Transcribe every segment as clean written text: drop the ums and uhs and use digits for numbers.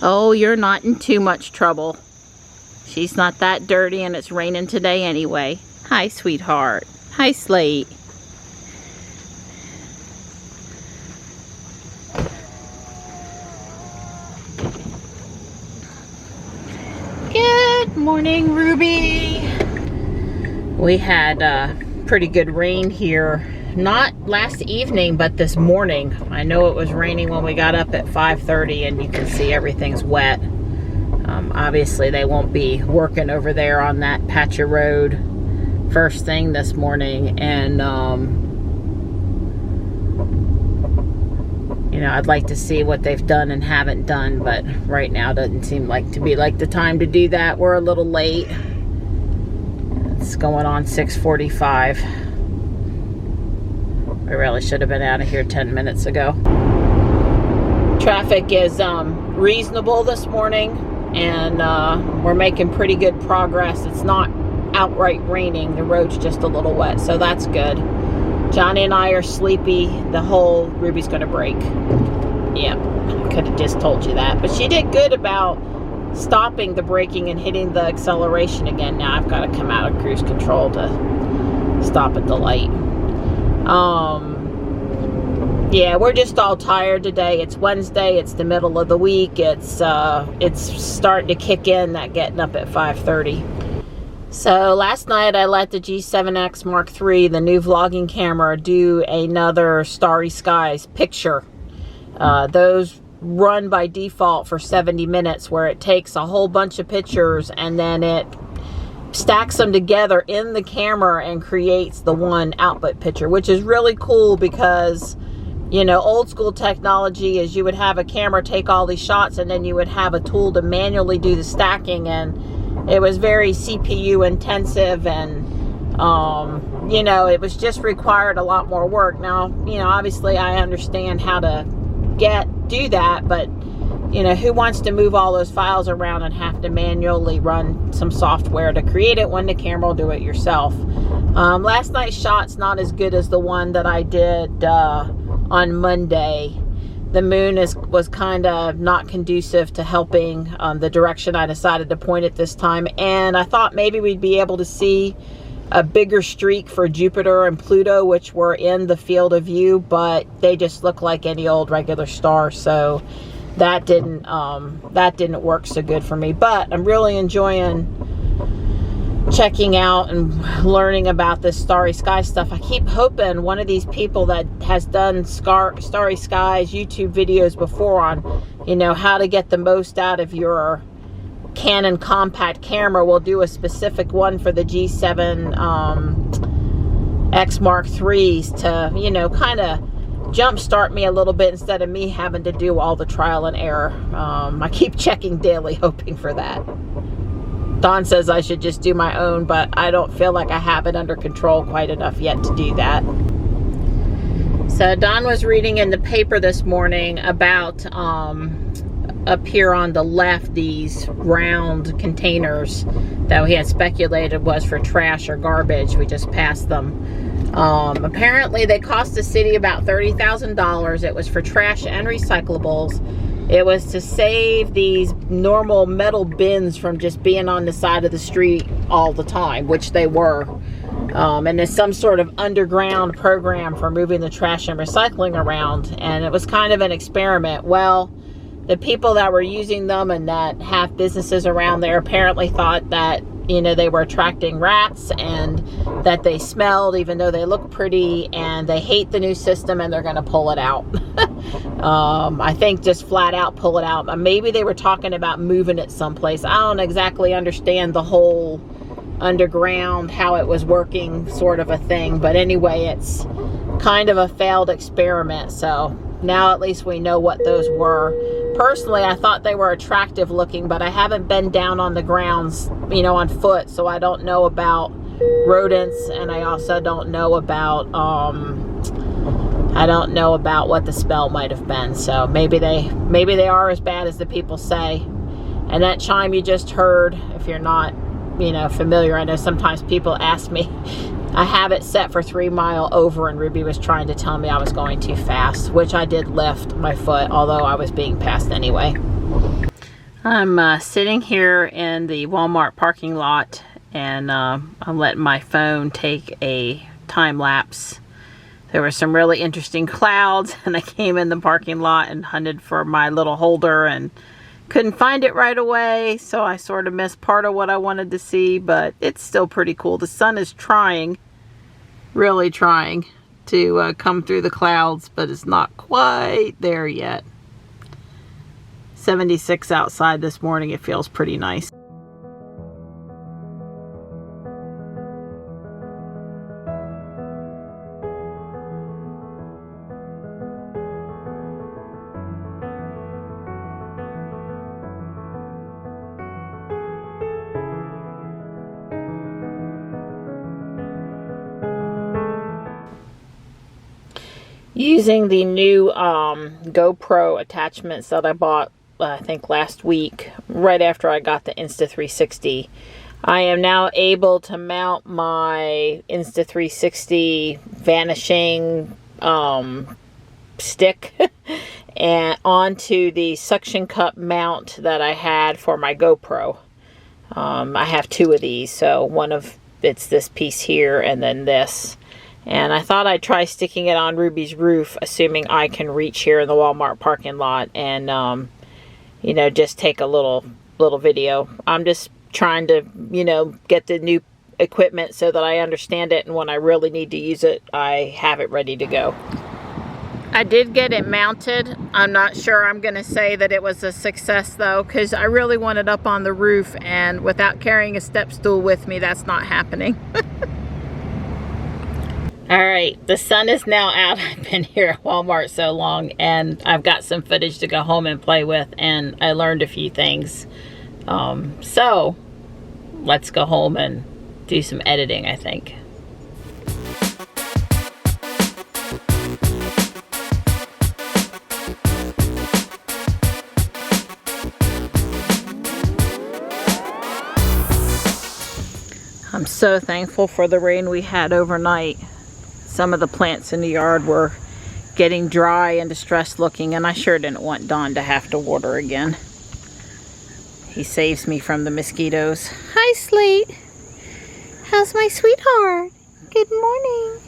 Oh, you're not in too much trouble. She's not that dirty, and it's raining today anyway. Hi, sweetheart. Hi, Slate. Good morning, Ruby. We had pretty good rain here. Not last evening, but this morning. I know it was raining when we got up at 5:30, and you can see everything's wet. Obviously, they won't be working over there on that patch of road first thing this morning. And, you know, I'd like to see what they've done and haven't done, but right now doesn't seem like to be like the time to do that. We're a little late. It's going on 6:45. I really should have been out of here 10 minutes ago. Traffic is reasonable this morning, and we're making pretty good progress. It's not outright raining. The road's just a little wet, so that's good. Johnny and I are sleepy. The whole Ruby's going to break. Yeah, I could have just told you that. But she did good about stopping the braking and hitting the acceleration again. Now I've got to come out of cruise control to stop at the light. Yeah, we're just all tired today. It's Wednesday. It's the middle of the week. It's starting to kick in, that getting up at 5:30. So last night I let the G7X Mark III, the new vlogging camera, do another Starry Skies picture. Those run by default for 70 minutes, where it takes a whole bunch of pictures and then it stacks them together in the camera and creates the one output picture, which is really cool because, you know, old school technology is you would have a camera take all these shots and then you would have a tool to manually do the stacking, and it was very CPU intensive, and you know, it was just required a lot more work. Now, you know, obviously I understand how to do that, but you know, who wants to move all those files around and have to manually run some software to create it when the camera will do it yourself? Last night's shot's not as good as the one that I did on Monday. The moon was kind of not conducive to helping the direction I decided to point it this time, and I thought maybe we'd be able to see a bigger streak for Jupiter and Pluto, which were in the field of view, but they just look like any old regular star, so that didn't work so good for me. But I'm really enjoying checking out and learning about this starry sky stuff. I keep hoping one of these people that has done starry skies YouTube videos before on, you know, how to get the most out of your Canon compact camera will do a specific one for the G7X Mark IIIs to, you know, kind of jumpstart me a little bit instead of me having to do all the trial and error. I keep checking daily hoping for that. Dawn says I should just do my own, but I don't feel like I have it under control quite enough yet to do that. So Dawn was reading in the paper this morning about up here on the left, these round containers that we had speculated was for trash or garbage. We just passed them. Apparently they cost the city about $30,000. It was for trash and recyclables. It was to save these normal metal bins from just being on the side of the street all the time, which they were. And there's some sort of underground program for moving the trash and recycling around. And it was kind of an experiment. Well, the people that were using them and that have businesses around there apparently thought that, you know, they were attracting rats and that they smelled even though they look pretty, and they hate the new system and they're going to pull it out. I think just flat out pull it out. Maybe they were talking about moving it someplace. I don't exactly understand the whole underground, how it was working sort of a thing. But anyway, it's kind of a failed experiment. So now at least we know what those were. Personally, I thought they were attractive looking, but I haven't been down on the grounds, you know, on foot, so I don't know about rodents, and I also don't know about what the smell might have been. So maybe they are as bad as the people say. And that chime you just heard, if you're not, you know, familiar, I know sometimes people ask me. I have it set for 3 mile over, and Ruby was trying to tell me I was going too fast, which I did lift my foot, although I was being passed anyway. I'm sitting here in the Walmart parking lot, and I'm letting my phone take a time lapse. There were some really interesting clouds, and I came in the parking lot and hunted for my little holder and couldn't find it right away, so I sort of missed part of what I wanted to see, but it's still pretty cool. The sun is trying, really trying to come through the clouds, but it's not quite there yet. 76 outside this morning. It feels pretty nice. Using the new GoPro attachments that I bought, I think last week, right after I got the Insta360, I am now able to mount my Insta360 vanishing stick and onto the suction cup mount that I had for my GoPro. I have two of these, so it's this piece here and then this. And I thought I'd try sticking it on Ruby's roof, assuming I can reach here in the Walmart parking lot and, you know, just take a little video. I'm just trying to, you know, get the new equipment so that I understand it, and when I really need to use it, I have it ready to go. I did get it mounted. I'm not sure I'm going to say that it was a success, though, because I really want it up on the roof, and without carrying a step stool with me, that's not happening. Alright, the sun is now out. I've been here at Walmart so long, and I've got some footage to go home and play with, and I learned a few things. So, let's go home and do some editing, I think. I'm so thankful for the rain we had overnight. Some of the plants in the yard were getting dry and distressed looking, and I sure didn't want Don to have to water again. He saves me from the mosquitoes. Hi, Slate. How's my sweetheart? Good morning.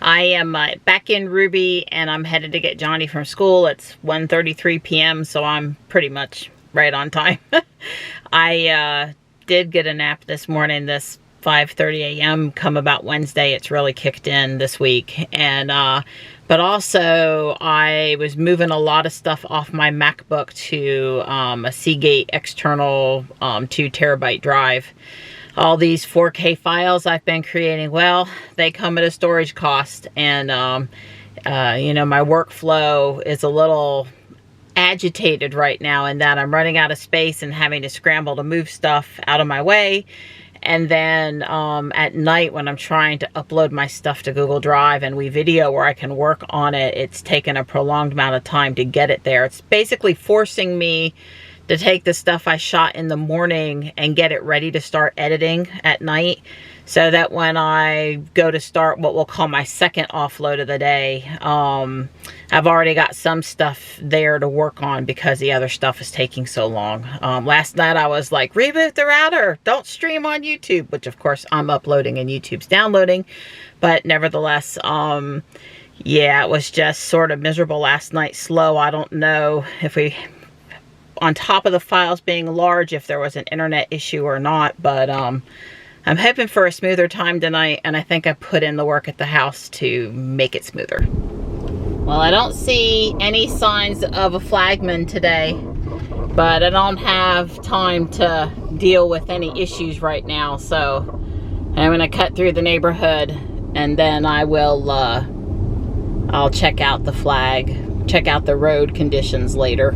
I am back in Ruby, and I'm headed to get Johnny from school. It's 1:33 p.m., so I'm pretty much right on time. I did get a nap this morning. This 5:30 a.m. come about Wednesday, it's really kicked in this week. And but also I was moving a lot of stuff off my MacBook to a Seagate external 2 terabyte drive. All these 4K files I've been creating, well, they come at a storage cost, and you know, my workflow is a little agitated right now in that I'm running out of space and having to scramble to move stuff out of my way. And then at night when I'm trying to upload my stuff to Google Drive and WeVideo where I can work on it, it's taken a prolonged amount of time to get it there. It's basically forcing me to take the stuff I shot in the morning and get it ready to start editing at night, so that when I go to start what we'll call my second offload of the day, I've already got some stuff there to work on because the other stuff is taking so long. Last night I was like, reboot the router, don't stream on YouTube, which of course I'm uploading and YouTube's downloading, but nevertheless, yeah, it was just sort of miserable last night, slow. I don't know if on top of the files being large, if there was an internet issue or not, but I'm hoping for a smoother time tonight, and I think I put in the work at the house to make it smoother. Well, I don't see any signs of a flagman today, but I don't have time to deal with any issues right now, so I'm going to cut through the neighborhood, and then I will I'll check out the flag, check out the road conditions later.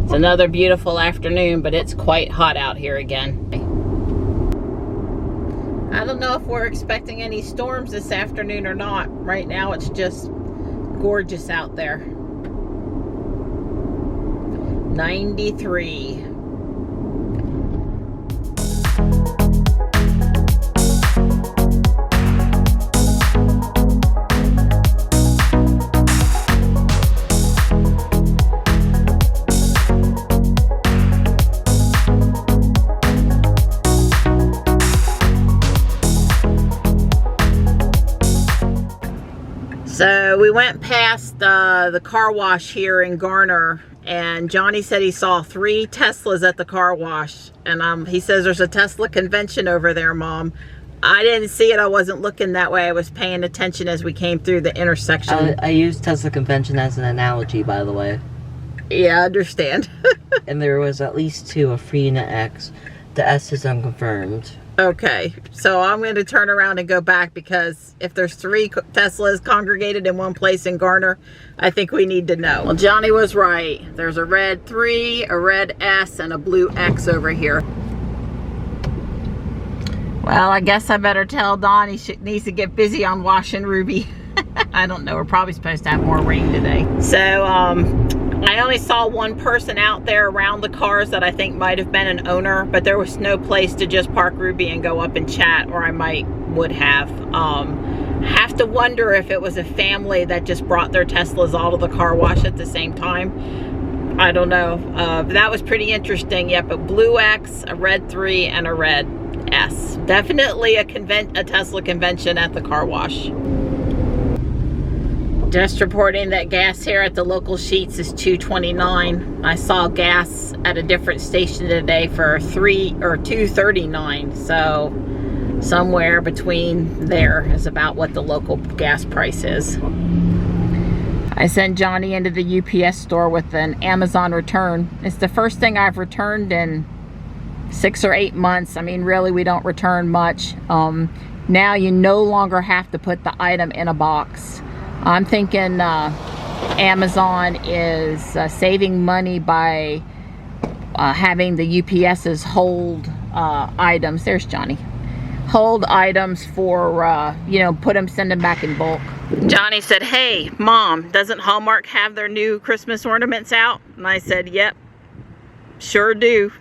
It's another beautiful afternoon, but it's quite hot out here again. I don't know if we're expecting any storms this afternoon or not. Right now it's just gorgeous out there. 93. So we went past the car wash here in Garner, and Johnny said he saw 3 Teslas at the car wash, and he says there's a Tesla convention over there, Mom. I didn't see it. I wasn't looking that way. I was paying attention as we came through the intersection. I used Tesla convention as an analogy, by the way. Yeah, I understand. And there was at least 2, a free and an X. The S is unconfirmed. Okay, so I'm going to turn around and go back, because if there's 3 Teslas congregated in one place in Garner, I think we need to know. Well, Johnny was right. There's a red 3, a red S, and a blue X over here. Well, I guess I better tell Don he needs to get busy on washing Ruby. I don't know. We're probably supposed to have more rain today. So, I only saw one person out there around the cars that I think might have been an owner, but there was no place to just park Ruby and go up and chat, or I would have. Have to wonder if it was a family that just brought their Teslas all to the car wash at the same time. I don't know. That was pretty interesting. Yep, a blue X, a red 3, and a red S. Definitely a Tesla convention at the car wash. Just reporting that gas here at the local Sheets is $2.29. I saw gas at a different station today for $2.39. So somewhere between there is about what the local gas price is. I sent Johnny into the UPS store with an Amazon return. It's the first thing I've returned in 6 or 8 months. I mean, really, we don't return much. Now you no longer have to put the item in a box. I'm thinking Amazon is saving money by having the UPSs hold items. There's Johnny. Hold items for, you know, send them back in bulk. Johnny said, "Hey, Mom, doesn't Hallmark have their new Christmas ornaments out?" And I said, "Yep, sure do."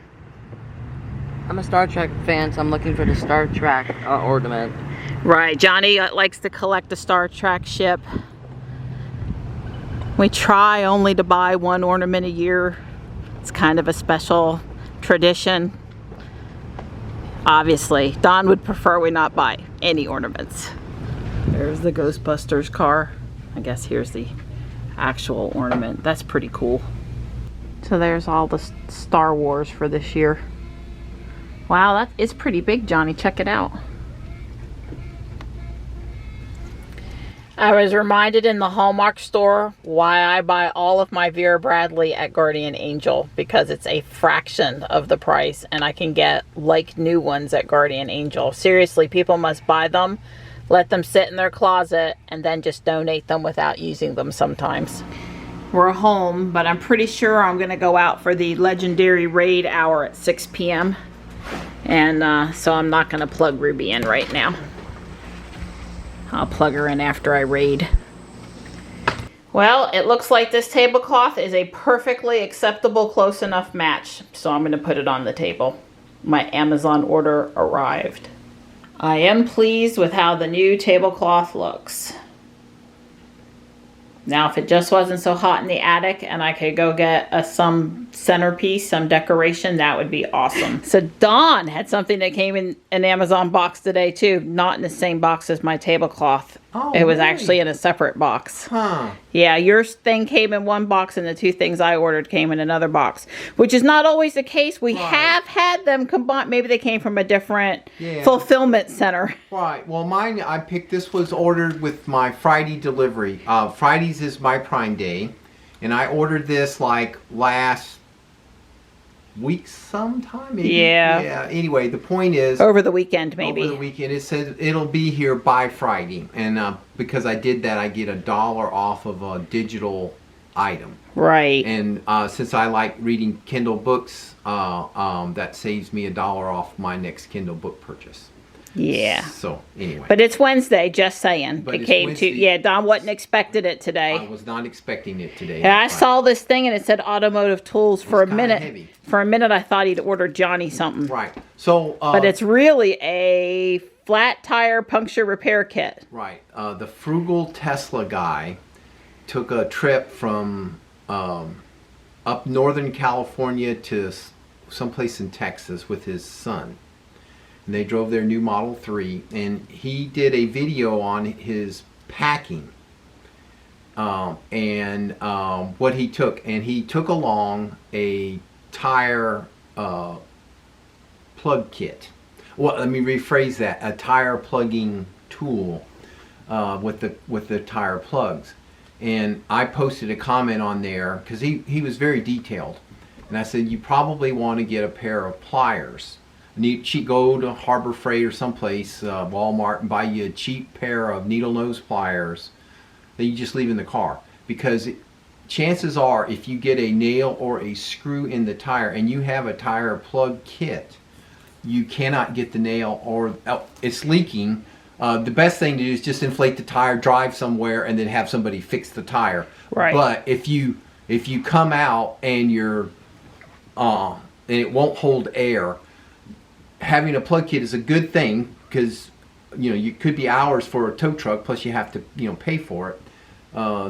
I'm a Star Trek fan, so I'm looking for the Star Trek ornament. Right, Johnny likes to collect a Star Trek ship. We try only to buy 1 ornament a year. It's kind of a special tradition. Obviously, Don would prefer we not buy any ornaments. There's the Ghostbusters car. I guess here's the actual ornament. That's pretty cool. So there's all the Star Wars for this year. Wow, that is pretty big, Johnny. Check it out. I was reminded in the Hallmark store why I buy all of my Vera Bradley at Guardian Angel, because it's a fraction of the price and I can get like new ones at Guardian Angel. Seriously, people must buy them, let them sit in their closet, and then just donate them without using them sometimes. We're home, but I'm pretty sure I'm going to go out for the legendary raid hour at 6 p.m. And so I'm not going to plug Ruby in right now. I'll plug her in after I raid. Well, it looks like this tablecloth is a perfectly acceptable close enough match, so I'm going to put it on the table. My Amazon order arrived. I am pleased with how the new tablecloth looks. Now, if it just wasn't so hot in the attic and I could go get some centerpiece, some decoration, that would be awesome. So Dawn had something that came in an Amazon box today too, not in the same box as my tablecloth. Oh, it was really? actually in a separate box. Huh. Yeah, your thing came in one box and the 2 things I ordered came in another box, which is not always the case. We have had them combined. Maybe they came from a different fulfillment center. Right. Well, mine, this was ordered with my Friday delivery. Fridays is my Prime Day, and I ordered this like last week sometime, maybe. Yeah. Anyway, the point is, over the weekend, maybe. Over the weekend, it says it'll be here by Friday, and because I did that, I get $1 off of a digital item. Right. And since I like reading Kindle books, that saves me $1 off my next Kindle book purchase. Yeah. So anyway. But it's Wednesday, just saying. But it came Wednesday. Yeah, Don wasn't expecting it today. I was not expecting it today. And I saw this thing and it said automotive tools for a minute. Heavy. For a minute I thought he'd ordered Johnny something. Right. So but it's really a flat tire puncture repair kit. Right. The frugal Tesla guy took a trip from up Northern California to someplace in Texas with his son. And they drove their new Model 3, and he did a video on his packing. What he took, and he took along a tire plug kit. Well, let me rephrase that: a tire plugging tool with the tire plugs. And I posted a comment on there because he was very detailed, and I said you probably want to get a pair of pliers. Go to Harbor Freight or someplace, Walmart, and buy you a cheap pair of needle nose pliers that you just leave in the car, because chances are if you get a nail or a screw in the tire and you have a tire plug kit, you cannot get the nail, or it's leaking. The best thing to do is just inflate the tire, drive somewhere, and then have somebody fix the tire. Right. But if you come out and and it won't hold air, having a plug kit is a good thing, because you could be hours for a tow truck, plus you have to pay for it.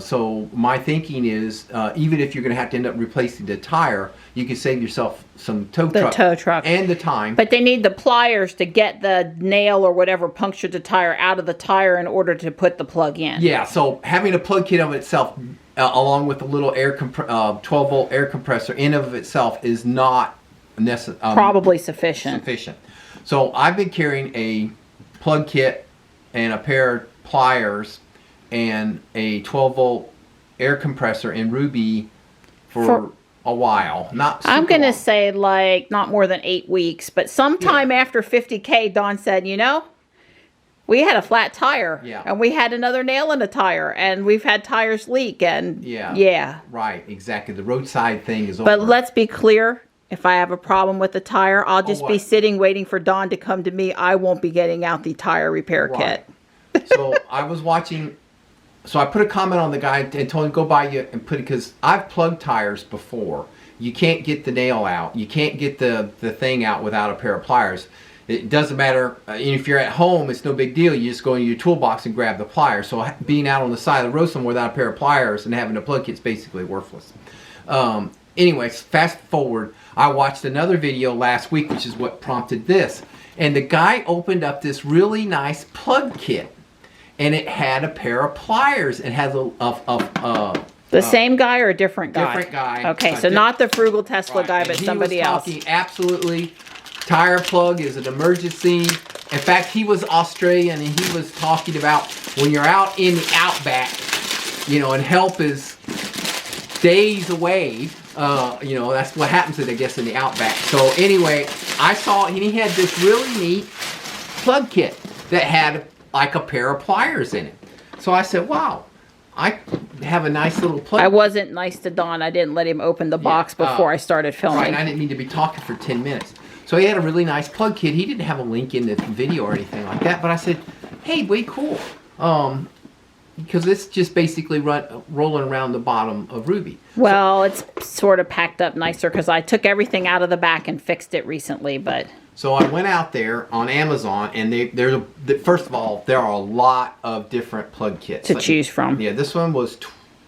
So my thinking is, even if you're going to have to end up replacing the tire, you can save yourself some tow truck and the time. But they need the pliers to get the nail or whatever punctured the tire out of the tire in order to put the plug in. Yeah, so having a plug kit of itself, along with a little 12-volt air compressor in of itself, is not probably sufficient. So I've been carrying a plug kit and a pair of pliers and a 12-volt air compressor in Ruby for a while. I'm going to say like not more than 8 weeks, but sometime after 50K, Dawn said, we had a flat tire, and we had another nail in the tire, and we've had tires leak, and right, exactly. The roadside thing is over. But let's be clear. If I have a problem with the tire, I'll just be sitting waiting for Dawn to come to me. I won't be getting out the tire repair kit. So I was watching. So I put a comment on the guy and told him go buy you and put it, because I've plugged tires before. You can't get the nail out. You can't get the thing out without a pair of pliers. It doesn't matter. If you're at home, it's no big deal. You just go into your toolbox and grab the pliers. So being out on the side of the road somewhere without a pair of pliers and having a plug kit is basically worthless. Anyways, fast forward. I watched another video last week, which is what prompted this. And the guy opened up this really nice plug kit. And it had a pair of pliers. It has the same guy or a different guy? Different guy. Okay, so not the frugal Tesla guy, but somebody else. He was talking absolutely, tire plug is an emergency. In fact, he was Australian, and he was talking about when you're out in the outback, and help is days away. That's what happens, I guess, in the outback. So anyway, I saw, and he had this really neat plug kit that had like a pair of pliers in it. So I said, wow, I have a nice little plug. I wasn't nice to Don. I didn't let him open the box before I started filming. Right, I didn't mean to be talking for 10 minutes. So he had a really nice plug kit. He didn't have a link in the video or anything like that, but I said, hey, way cool. Because it's just basically rolling around the bottom of Ruby. Well, it's sort of packed up nicer because I took everything out of the back and fixed it recently, but... So I went out there on Amazon, and first of all, there are a lot of different plug kits to choose from. Yeah, this one was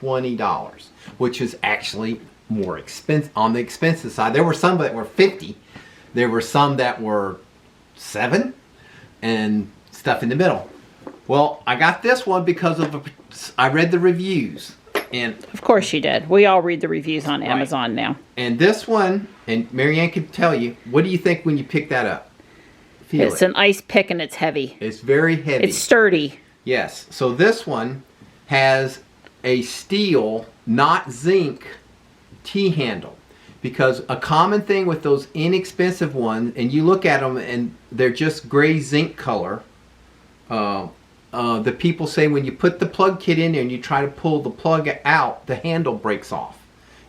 $20, which is actually more expensive on the expensive side. There were some that were $50. There were some that were $7, and stuff in the middle. Well, I got this one because I read the reviews. And of course you did. We all read the reviews on Amazon now. And this one, and Marianne can tell you, what do you think when you pick that up? It's an ice pick, and it's heavy. It's very heavy. It's sturdy. Yes. So this one has a steel, not zinc, T-handle. Because a common thing with those inexpensive ones, and you look at them and they're just gray zinc color, the people say when you put the plug kit in there and you try to pull the plug out, the handle breaks off.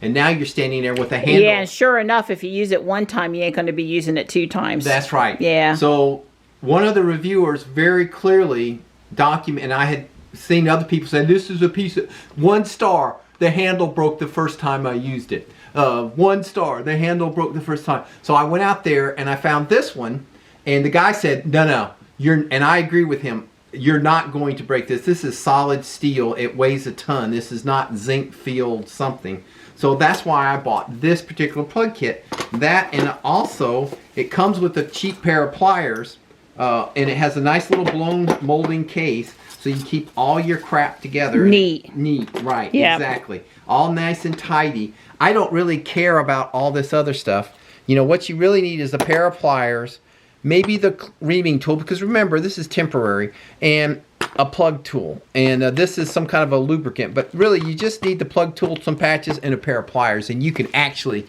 And now you're standing there with a handle. Yeah, and sure enough, if you use it one time, you ain't going to be using it 2 times. That's right. Yeah. So one of the reviewers very clearly documented, and I had seen other people say, this is a piece of 1 star. The handle broke the first time I used it. 1 star. The handle broke the first time. So I went out there and I found this one, and the guy said, no, and I agree with him. You're not going to break this. This is solid steel. It weighs a ton. This is not zinc filled something. So that's why I bought this particular plug kit. That, and also it comes with a cheap pair of pliers And it has a nice little blown molding case, so you keep all your crap together. Neat. Neat, right, Yep. exactly. All nice and tidy. I don't really care about all this other stuff. You know, what you really need is a pair of pliers, maybe the reaming tool, because remember, this is temporary, and a plug tool. And this is some kind of a lubricant, but really you just need the plug tool, some patches, and a pair of pliers, and you can actually,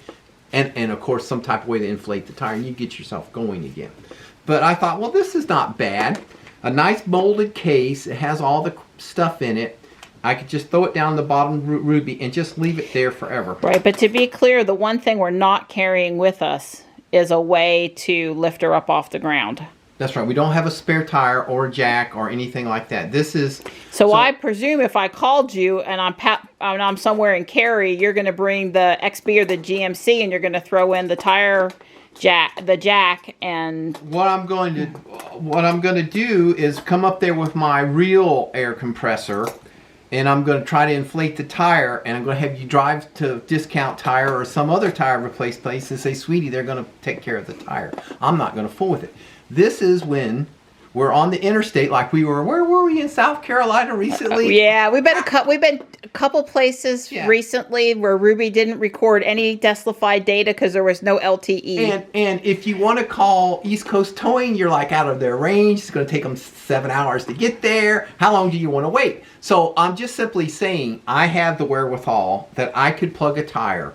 and of course some type of way to inflate the tire, and you get yourself going again. But I thought, well, this is not bad. A nice molded case. It has all the stuff in it. I could just throw it down the bottom Ruby and just leave it there forever. Right, but to be clear, the one thing we're not carrying with us is a way to lift her up off the ground. That's right. We don't have a spare tire or a jack or anything like that. This is... So I presume if I called you and I'm somewhere in Cary, you're going to bring the XB or the GMC and you're going to throw in the tire... the jack, and what I'm going to do is come up there with my real air compressor, and I'm going to try to inflate the tire, and I'm going to have you drive to Discount Tire or some other tire replace place and say, sweetie, they're going to take care of the tire. I'm not going to fool with it. This is when we're on the interstate, like we were. Where were we in South Carolina recently? Yeah, we've been a couple places recently where Ruby didn't record any Tesla-fied data because there was no LTE. And if you want to call East Coast Towing, you're like out of their range. It's going to take them 7 hours to get there. How long do you want to wait? So I'm just simply saying I have the wherewithal that I could plug a tire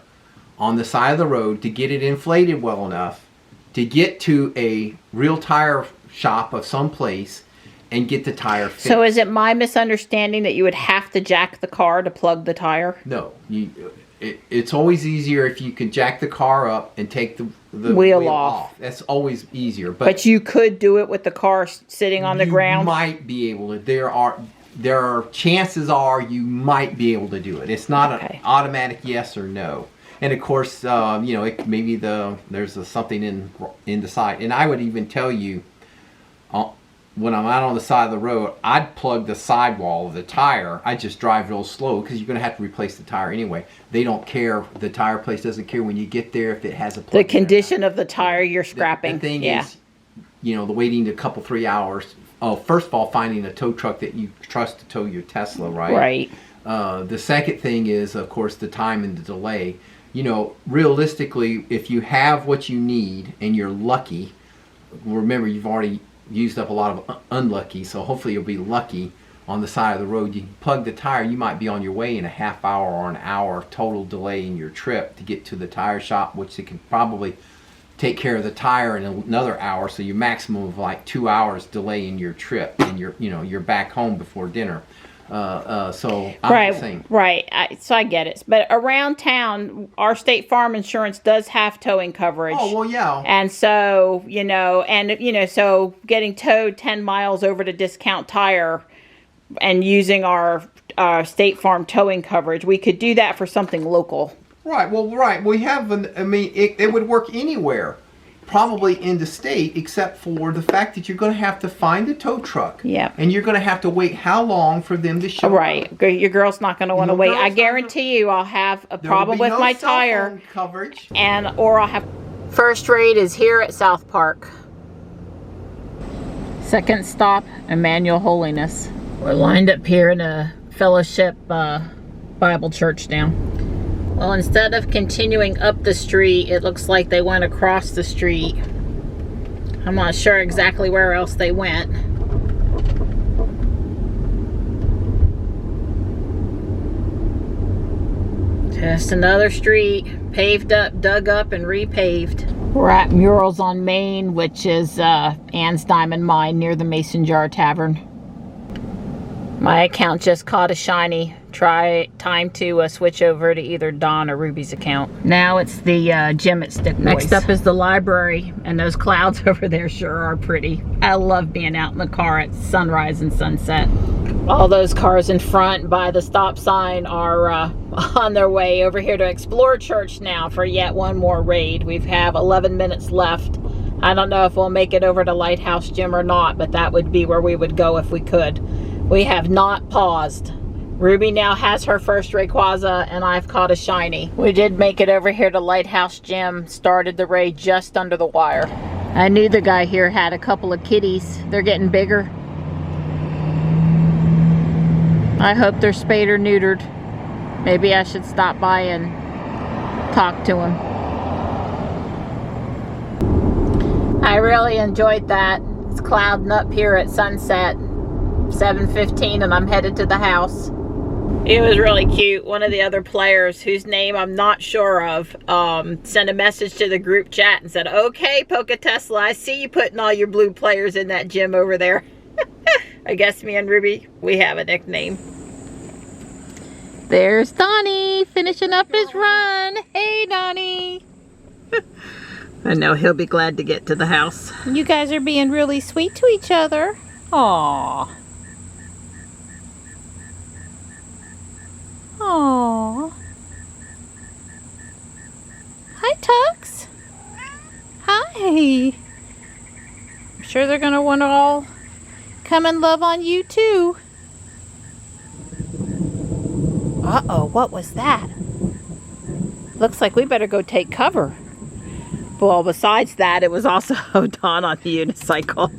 on the side of the road to get it inflated well enough to get to a real tire shop of some place and get the tire fixed. So is it my misunderstanding that you would have to jack the car to plug the tire? No, it's always easier if you can jack the car up and take the wheel off. That's always easier. But you could do it with the car sitting on the ground? You might be able to. There are chances are you might be able to do it. It's not an automatic yes or no. And of course, you know, maybe there's something in the side. And I would even tell you, when I'm out on the side of the road, I'd plug the sidewall of the tire. I just drive real slow because you're going to have to replace the tire anyway. They don't care. The tire place doesn't care when you get there if it has a plug. The condition of the tire you're scrapping. The thing is, you know, the waiting a couple, 3 hours. Oh, first of all, finding a tow truck that you trust to tow your Tesla, right? Right. The second thing is, of course, the time and the delay. You know, realistically, if you have what you need and you're lucky, remember you've already used up a lot of unlucky, so hopefully you'll be lucky on the side of the road. You plug the tire, you might be on your way in a half hour or an hour total delay in your trip to get to the tire shop, which they can probably take care of the tire in another hour, so your maximum of like 2 hours delay in your trip, and you're back home before dinner. So I'm just saying. Right. So I get it. But around town, our State Farm insurance does have towing coverage. Oh, well, yeah. And so, so getting towed 10 miles over to Discount Tire and using our State Farm towing coverage, we could do that for something local. Right. Well, right. We have, it would work anywhere. Probably in the state, except for the fact that you're going to have to find a tow truck. Yeah. And you're going to have to wait how long for them to show up. Right. Your girl's not going to want to wait. I guarantee you I'll have a problem with my tire. Coverage. Or I'll have... First raid is here at South Park. Second stop, Emmanuel Holiness. We're lined up here in a fellowship Bible church now. Well, instead of continuing up the street, it looks like they went across the street. I'm not sure exactly where else they went. Just another street, paved up, dug up, and repaved. We're at Murals on Main, which is Ann's Diamond Mine near the Mason Jar Tavern. My account just caught a shiny. Time to switch over to either Dawn or Ruby's account. Now it's the gym at Stick Boys. Next up is the library, and those clouds over there sure are pretty. I love being out in the car at sunrise and sunset. All those cars in front by the stop sign are on their way over here to Explore Church now for yet one more raid. We have 11 minutes left. I don't know if we'll make it over to Lighthouse Gym or not, but that would be where we would go if we could. We have not paused. Ruby now has her first Rayquaza, and I've caught a shiny. We did make it over here to Lighthouse Gym, started the raid just under the wire. I knew the guy here had a couple of kitties. They're getting bigger. I hope they're spayed or neutered. Maybe I should stop by and talk to him. I really enjoyed that. It's clouding up here at sunset, 7:15, and I'm headed to the house. It was really cute. One of the other players, whose name I'm not sure of, sent a message to the group chat and said, "Okay, Poke Tesla, I see you putting all your blue players in that gym over there." I guess me and Ruby, we have a nickname. There's Donnie finishing up his run. Hey, Donnie. I know he'll be glad to get to the house. You guys are being really sweet to each other. Aww. Aww. Hi, Tux. Hi. I'm sure they're going to want to all come and love on you, too. Uh-oh, what was that? Looks like we better go take cover. Well, besides that, it was also Don on the unicycle.